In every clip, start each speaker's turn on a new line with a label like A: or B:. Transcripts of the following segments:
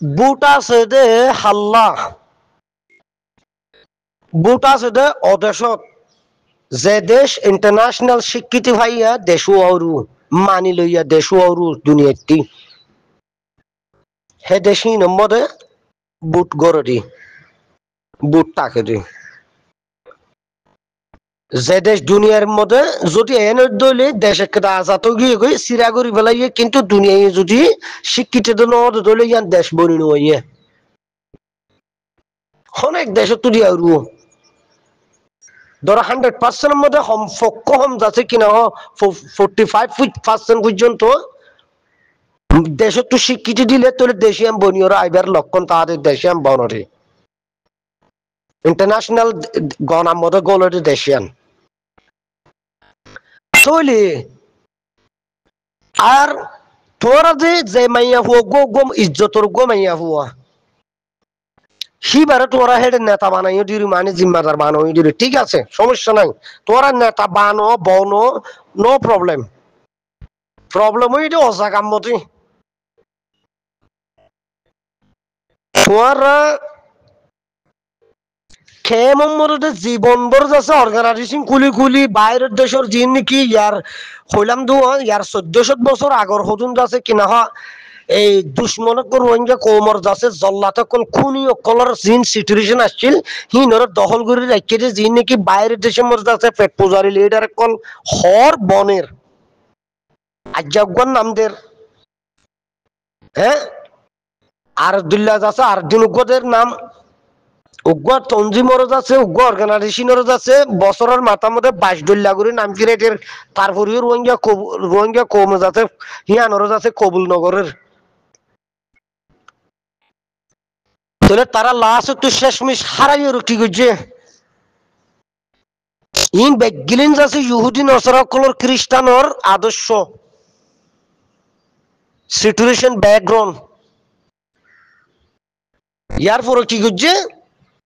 A: বুট আছে দে হাল্লা, বুট আছে দে অদেশত, যে দেশ ইন্টারন্যাশনাল স্বীকৃতি ভাইয়া দেশু অরু মানি লইয়া দেশু অরু দুনিয়াটি হে দেশি নম্বরে বুট গড়ি বুট তাকে দি যে দেশ দুনিয়ার মধ্যে যদি এনে দইলে দেশ একটা আজাদ গিয়ে গই সিরা করি ফেলাইয়ে কিন্তু দুনিয়ায় যদি শিক্ষিত দইলে ইয়ান দেশ বনি নইয়ে অনেক দেশ তুলি আর ধরো 100% মধ্যে কম যাচ্ছে কিনা 45% পর্যন্ত দেশ তো স্বীকৃতি দিলে তোর দেশিয়াম বনিয়র আইবার লক্ষণ তাদের দেশিয়াম বনরে ইন্টারন্যাশনাল গণার মধ্যে গোলরে দেশিয়ান তৈলি আর তোরা যে মাইয়া হুয়া গম ইজ্জতর গো মাইয়া হুয়া সিবারে তোরা হেডে নেতা বানাইও দিরি মানে জিম্মাদার বানাইও দিরি ঠিক আছে সমস্যা নাই তোরা নেতা বানো বনো নো প্রবলেম প্রবলেম হইতে অজাগাম মতি তোরা কেমন মধ্যে জীবন ভর যাচ্ছে অর্গানাইজেশন কুলি বাইরের দেশের জিন নাকি ইয়ার হইলাম দু ইয়ার 1400 বছর আগর হতুন যাচ্ছে কিনা এই দুশ্মনক রোহিঙ্গা কোমর যাচ্ছে জল্লাতে কোন খুনি অকলর জিন সিচুয়েশন আসছিল হিনর দখল করে রাখিয়ে জিন নাকি বাইরের দেশের মধ্যে যাচ্ছে পেট পূজারি লিডার কল হর বনের আজ্ঞাগণ নামদের হ্যাঁ আর দুল্লা যাচ্ছে আর দিন উগ্রদের নাম উগ্র তঞ্জিমরজ আছে উগ্র অর্গানাইজেশনরজ আছে বছরের মাথার মধ্যে 22 লাগুরি নাম কিরেটের তারপরেও রোহিঙ্গা কম যাচ্ছে হিয়ানরজ আছে কবুল নগরের তাহলে তারা লাশ একটু শেষমিশ হারাইয়ের কি করছে ইন বেগিলিন যাচ্ছে ইহুদি নসরাকলর খ্রিস্টানর আদর্শ সিচুয়েশন ব্যাকগ্রাউন্ড ইয়ার পরে কি করছে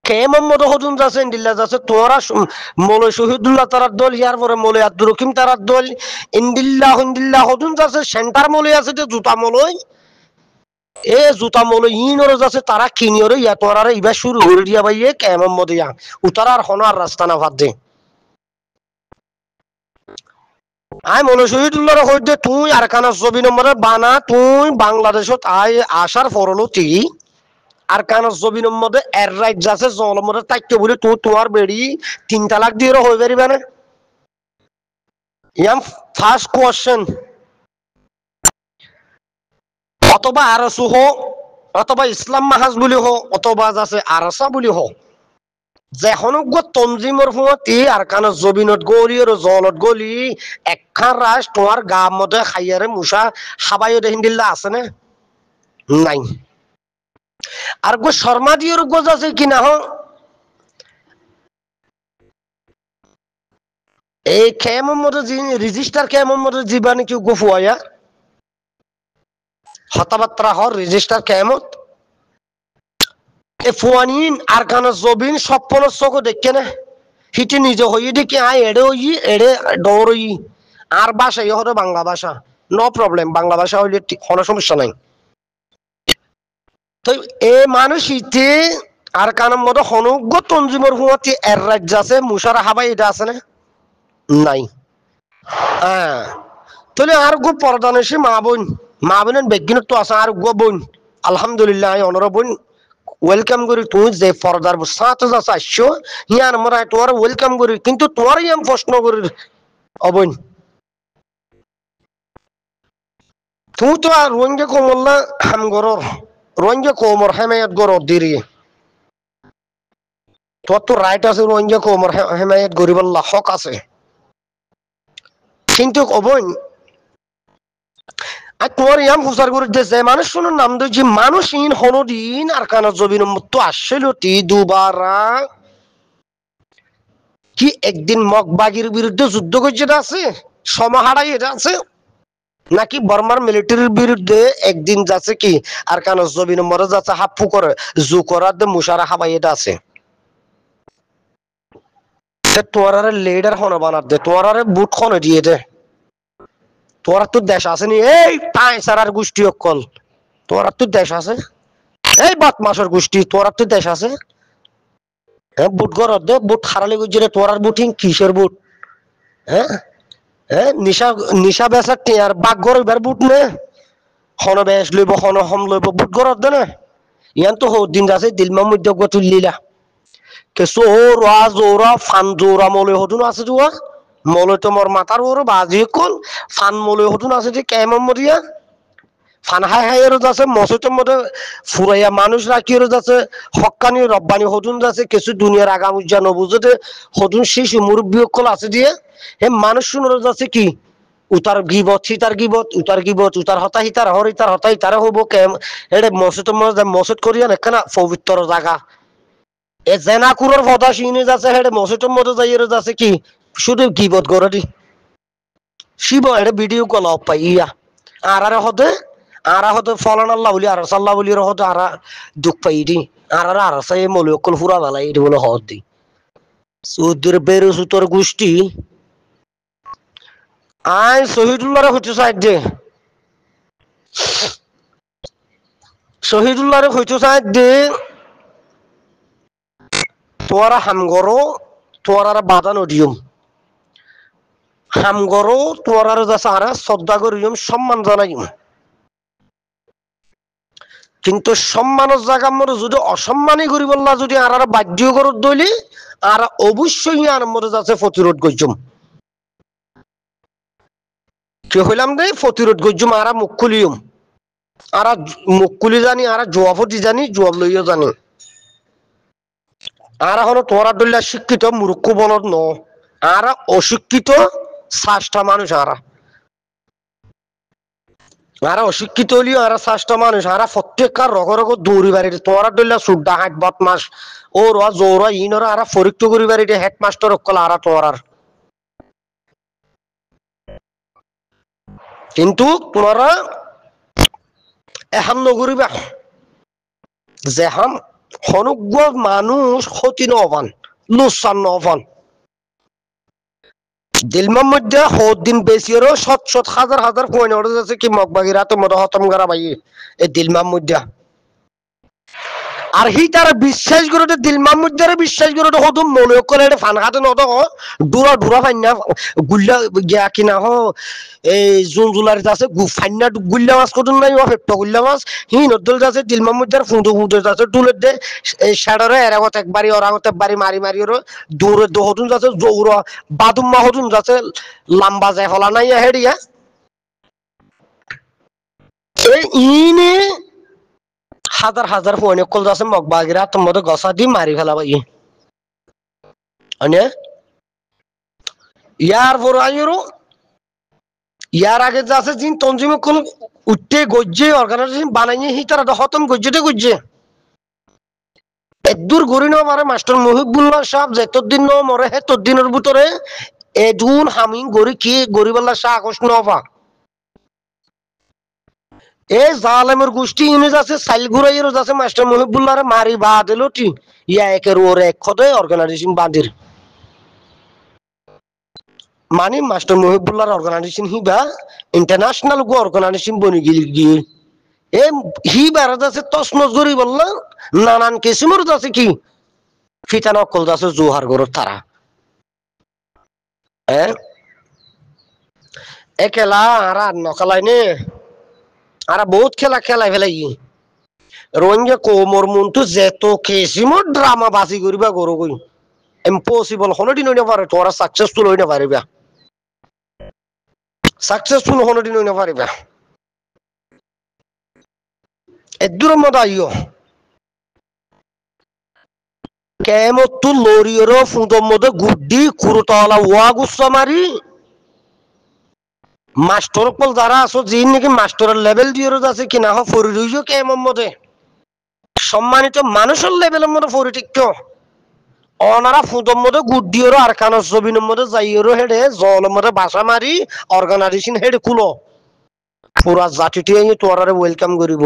A: কেমন মতো হতুন যাচ্ছে ইন্দিল্লা যাচ্ছে তোরা মৌলাই শহীদুল্লাহ তারার দল ইয়ার পরে মৌলাই আব্দুর রহিম তারার দল ইন্দিল্লা হতুন যাচ্ছে সেন্টার মৌলাই আছে যে জুতা মৌলাই এ জুতা মৌলাই ইনরও যাচ্ছে তারা কিনিয়রে ইয়া তোরা ইবার শুরু করে দিয়া ভাইয়ে কেমন মতো ইয়া উতারার হনার রাস্তা না ভাত দে আই মৌলাই শহীদুল্লাহর হইতে তুই আর কানা ছবি নম্বরে বানা তুই বাংলাদেশত আই আসার পরলো তুই আর কান জমিনের মধ্যে এর রাইট যাচ্ছে জলের মধ্যে তাইতে বলে তুই তোমার বেড়ি 3 তালাক দিয়ে হয়ে পারিবে না ইয়াম ফার্স্ট কোয়েশ্চেন অথবা আরসু হোক অথবা ইসলাম মাহাজ বলি হোক অথবা যাচ্ছে আরসা বলি হোক যেখন তঞ্জিমর ফুঁতি আর কান জমিনত গলি আর জলত গলি একখান রাজ তোমার গার মধ্যে খাইয়ারে মুসা হাবাইও দেখিন দিল্লা আছে না নাই আর গো শর্মা দিয়ে গোজ আছে কিনা এই কেমন মতো রেজিস্টার কেমন মতো জীবাণু কেউ গোফুয়া হতাবাত্রা হর রেজিস্টার কেমত এ ফুয়ানিন আর কানা জবিন সপ্পন চোখ দেখে না হিটি নিজে হই দেখি আয় এড়ে হই এড়ে ডর হই আর ভাষা ইয়ে হতো বাংলা ভাষা নো প্রবলেম বাংলা ভাষা হইলে কোনো সমস্যা নাই তো এ মানুষ ইতে আর কানের মতো হনুগ্য তঞ্জিমর হুয়াতি এর রাজ্য আছে মুসারা হাবাই এটা আছে না নাই হ্যাঁ তাহলে আর গো পর্দান এসে মা বোনের বেগিনত তো আছে আর গো বোন আলহামদুলিল্লাহ অনর বোন ওয়েলকাম করি তুই যে পর্দার সাথে যাচ্ছে আসছো ইয়ার আমরা তোমার ওয়েলকাম করি কিন্তু তোমার ইয়াম প্রশ্ন করি অবৈন তুই তো আর রোহিঙ্গা কমল্লা হামগরর রোহিঙ্গা কোমর হেমায়ত গরর দিরি তোর তো রাইট আছে রোহিঙ্গা কোমর হেমায়ত গরিবাল্লা হক আছে কিন্তু অবৈন আর তোমার ইয়াম হুসার করে যে মানুষ শুনুন নাম দিয়েছি মানুষ ইন হনদিন আর কানা জবিন তো আসছিল তি দুবারা কি একদিন মগবাগির বিরুদ্ধে যুদ্ধ করছে এটা আছে সমাহারাই এটা আছে নাকি বর্মার মিলিটারির বিরুদ্ধে একদিন যাচ্ছে কি আর কানা জবিন মরে যাচ্ছে হাফু করে জু করার দে মুশারা হাবাই এটা আছে তোমার লিডার হন বানার দে তোমার বুট খন দিয়ে দে তোর তো দেশ আছে নি এই টাই সারার গোষ্ঠী অকল তোর তো দেশ আছে এই বদমাশের গোষ্ঠী তোর তো দেশ আছে হ্যাঁ বুট ঘর দে বুট হারালে গুজরে তোর আর বুটিং কিসের বুট হ্যাঁ হ্যাঁ নিশা নিশা বেচার টিয়ার বাঘ ঘর এবার বুট নে হন বেশ লইব হন হম লইব বুট ঘর দে না ইয়ান তো দিন আছে দিলমা মধ্যে তুলিলা কে সোরা জোরা ফান জোরা মলে হতুন আছে জুয়া মলে তো মোর মাথার ওর বাজি কল ফান মলে হতুন আছে যে কেমন মরিয়া ফান হাই হাই এর আছে মসজিদের মধ্যে ফুরাইয়া মানুষ রাখি এর আছে হক্কানি রব্বানি হতুন আছে কিছু দুনিয়ার আগাম উজ্জা নবুজতে হতুন শিশু মুরব্বী কল আছে দিয়ে হে মানুষ শুনোর আছে কি উতার গিবত হিতার গিবত উতার গিবত উতার হতা হিতার হর হিতার হতা হিতারে হবো কেম এটা মসজিদের মধ্যে মসজিদ করিয়া না পবিত্র জায়গা এ জেনাকুরের কথা শুনে যাচ্ছে হেডে মসজিদের মধ্যে যাইয়ে যাচ্ছে কি শুধু গিবত করে দি শিব এটা ভিডিও কল পাই ইয়া আর হতে ফলন আল্লাহ বলি আর সাল্লাহ বলি হতে আর দুঃখ পাই দি আর সাই মলিয়কল ফুরা বেলা এটি বলে হত দি সৌদির বেরো সুতোর গোষ্ঠী আই শহীদুল্লাহরে হইতে চাই দে শহীদুল্লাহরে হইতে চাই দে তোরা হামগরো তোরার বাধা নদিয়ম হামগরো তোরার যাচ্ছে আর শ্রদ্ধা করিয়ম সম্মান জানাইম কিন্তু সম্মানের জায়গার মধ্যে যদি অসম্মানই করি বললা যদি আর বাধ্য করত দইলি আর অবশ্যই আর মধ্যে যাচ্ছে প্রতিরোধ করছুম কি হইলাম দে প্রতিরোধ করছুম আর মুখ খুলিয়ম আর মুখ খুলি জানি আর জবাবও জানি জবাব লইও জানি আর এখন তোরা দলিয়া শিক্ষিত মূর্খ বলত ন আর অশিক্ষিত শ্রেষ্ঠ মানুষ আর অশিক্ষিত হলিও আর শ্রেষ্ঠ মানুষ আর প্রত্যেককার রগ রগ দৌড়ি বাড়ি তোরা দলিয়া সুড্ডা হাট বদমাস ও রা জৌরা ইনরা আর পরীক্ষা করি বাড়ি হেডমাস্টার অকল আর তোরার কিন্তু তোমরা এহাম নগরিবা যে হাম হনুজ্ঞ মানুষ ক্ষতি নবান লুসান নবান দিলমার মধ্যে দিন বেশি শত শত হাজার হাজার পয়েন্ট অর্ডার আছে কি মগবাগিরা তো মতো হতম করা ভাই এই দিলমার মধ্যে আর হি তার বিশ্বাস করে দিলমার মধ্যে বিশ্বাস করে হতুম মনে করে ফান হাতে নত ডুরা ডুরা ফাইনা গুল্লা গিয়া কিনা হ এই জুন জুলারিতে আছে ফাইনা গুল্লা মাছ কত নাই ফেপটা গুল্লা মাছ হি নদল আছে দিলমার মধ্যে ফুঁটো ফুঁটো আছে ডুলের দে এই শাড়রে এরাগত একবারই ওরাগত একবারই মারি মারি ওর দৌড়ে হতুন যাচ্ছে জৌরা বাদুম্মা হতুন যাচ্ছে লাম্বা যায় হলা নাই হেডিয়া এই ইনে হাজার হাজার পয়েন্ট কল যাচ্ছে মগবাগিরা তোমাদের গসা দি মারি ফেলা ভাই ইয়ার পর আইরো ইয়ার আগে যাচ্ছে জিন তঞ্জিম কল উঠতে গজ্জে অর্গানাইজেশন বানাইয়ে হি তারা হতম গজ্জেতে গজ্জে এদূর গড়ি ন পারে মাস্টার মহিবুল্লাহ সাহেব যতদিন ন মরে হে ততদিনের ভিতরে এদুন হামি গড়ি কি গরিবাল্লা শাহ আকর্ষ নপা এই জালেমের গোষ্ঠী ইউনি যাচ্ছে সাইল ঘুরাইয়েরও যাচ্ছে মাস্টার মহিবুল্লাহ মারি বা দিল টি ইয়া একের ওর এক খদে অর্গানাইজেশন বাঁধির মানে মাস্টার মহিবুল্লাহর অর্গানাইজেশন হিবা ইন্টারন্যাশনাল গো অর্গানাইজেশন বনি গিয়ে এ হি বারা যাচ্ছে তসমস গরি বললা নানান কিসিমর যাচ্ছে কি ফিতান অকল যাচ্ছে জোহার গরর তারা হ্যাঁ একেলা আর নকলাই নে আর বহুত খেলা খেলাই ফেলাই রঞ্জে কোমর মন্তু যেত কিসিমর ড্রামা বাসি করিবা গরো কই ইম্পসিবল হনদিন হইনা পারে তোরা সাকসেসফুল হইনা পারিবা সাকসেসফুল হনদিন হইনা পারিবা এদুর মত আইও কেমত লরিয়র ফুঁদর মধ্যে গুড্ডি কুরুতলা ওয়া গুচ্ছা মারি মাস্টার কল যারা আছো যিনি নাকি মাস্টারের লেভেল দিয়ে আছে কিনা হ ফরি রইছো কেমন মতে সম্মানিত মানুষের লেভেলের মধ্যে ফরিটিক্য অনারা ফুঁদর মধ্যে গুড্ডিওর আর কানের জবিনের মধ্যে যাইয়েরও হেডে জলের মধ্যে বাসা মারি অর্গানাইজেশন হেডে খুলো পুরা জাতিটি তোরারে ওয়েলকাম করিব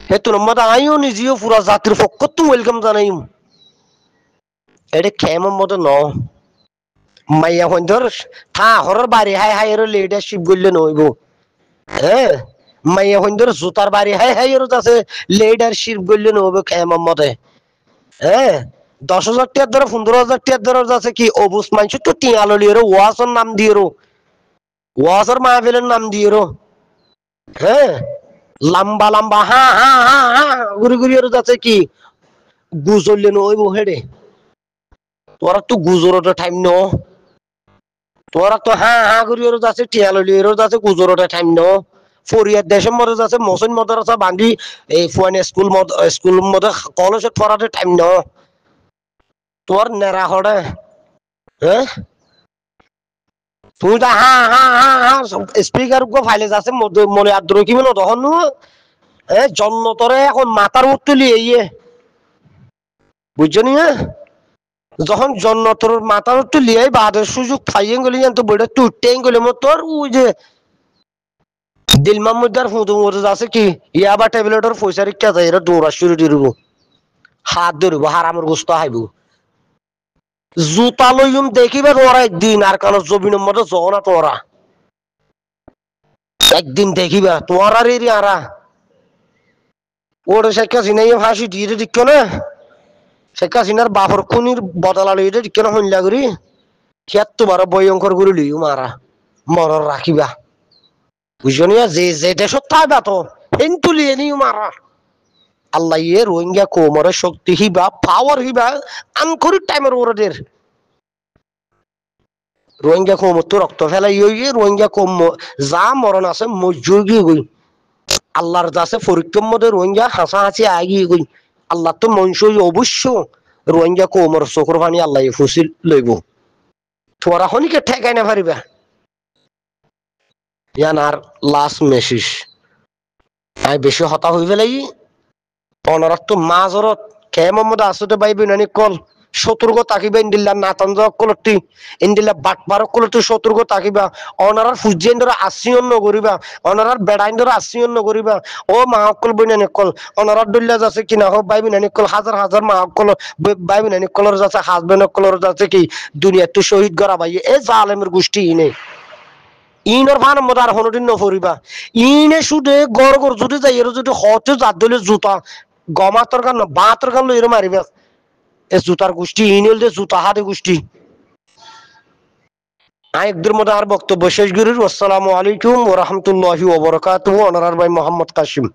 A: হে তোর মধ্যে আইও নিজেও পুরা জাতির পক্ষ তো ওয়েলকাম জানাইম এটা কেমন মতো ন মাইয়া হইন ধর থা হরর বাড়ি হাই হাই লিডারশিপ করলে নইব হ্যাঁ মাইয়া হইন্দর জুতার বাড়ি হাই হাই এর আছে লিডারশিপ গল্লে নবে খেমাম মতে হ্যাঁ 10,000 টাকার ধরে 15,000 টাকার ধরে আছে কি অবুস মানুষ তো টিয়ালো লিয়েরো ওয়াসর নাম দিয়েরো ওয়াসর মাহফিলের নাম দিয়েরো হ্যাঁ লম্বা লম্বা হা হা হা হা ঘুরি ঘুরি এর আছে কি গুজরলে নইব হেডে তোরা তো গুজরটা টাইম ন তোরা তো হা হা ঘুরি এর আছে টিয়ালো লিয়েরো আছে গুজরটা টাইম ন ফরিয়ার দেশের মধ্যে আছে মসজিদ মাদ্রাসা বাঙ্গি এই ফুয়ান স্কুল মধ্যে কলেজত পড়াতে টাইম ন তোর নেরা হড়ে হ্যাঁ তুই তো হা হা হা হা স্পিকার গো ফাইলে যাচ্ছে মনে আদ্র কি মনে তখন জন্ম তরে এখন মাথার উত্তলি ইয়ে বুঝছো নি যখন জন্ম তোর মাথার উত্তলি বাদের সুযোগ পাইয়ে গেলি তো বইটা তুটতে গেলে মো তোর ওই যে দিল মাহমুদার ফুঁদু মতো আছে কি ইয়াবা ট্যাবলেটর পয়সা রিক্কা যায় এরা দৌড়া শুরু দিরব হাত ধরব হারামের গোস্ত হাইব জুতা লইম দেখিবে তোরা একদিন আর কারো জমিনের মধ্যে যাও না তোরা একদিন দেখিবা তোরা রে আরা ওরে শেখ হাসিনা ফাঁসি দিয়ে দিক না শেখ হাসিনার বাপর খুনির বদলা লইতে দিক না হইলা করি খেত তোমার ভয়ঙ্কর করে লিও মারা মরর রাখিবা বুঝছো নিয়া যে যে দেশত থাকবা তো হেন তুলিয়ে নিও মারা আল্লাহ ইয়ে রোহিঙ্গা কোমরে শক্তি হিবা পাওয়ার হিবা আনকরি টাইমের ওরদের রোহিঙ্গা কোমর তো রক্ত ফেলাই ইয়ে রোহিঙ্গা কম যা মরণ আছে মজুর গিয়ে গই আল্লাহর দাসে পরীক্ষার মধ্যে রোহিঙ্গা হাসা হাসি আগিয়ে গই আল্লাহ তো মনুষ্য অবশ্য রোহিঙ্গা কোমর চকুর পানি আল্লাহ ফুসিল লইব তোরা হনিকে ঠেকাই না পারিবা ইয়ান আর লাস্ট মেসেজ আই বেশি হতা হই ফেলাই অনরত তো মাজরত কে মোহাম্মদ আসুতে বাইবে নানি কল সতর্ক তাকিবা ইন্দিল্লা নাতানজ কলটি ইন্দিল্লা বাটপারক কলটি সতর্ক তাকিবা অনারার ফুজিয়েন ধরে আসিয়ন নগরিবা অনারার বেড়াইন ধরে আসিয়ন নগরিবা ও মাহকল বইনানি কল অনারার দল্লা যাচ্ছে কিনা হোক বাইবে নানি কল হাজার হাজার মাহকল বাইবে নানি কলর যাচ্ছে হাজবেন্ড কলর যাচ্ছে কি দুনিয়া তো শহীদ করা ভাই এ জালেমের গোষ্ঠী ইনে ইনর ভান মদার হনদিন নফরিবা ইনে শুধু গড় গড় যদি যাই এর যদি হতে জাত দলে জুতা গমা তরকার না বা তরকার লইরে মারিবা এ জুতার গোষ্ঠী ইনেল দে জুতা হাতে গোষ্ঠী আরেকদের মধ্যে আর বক্তব্য শেষ করি আসসালামু আলাইকুম ওয়া রাহমাতুল্লাহি ওয়া বারাকাতুহু অনারার ভাই মোহাম্মদ কাসিম।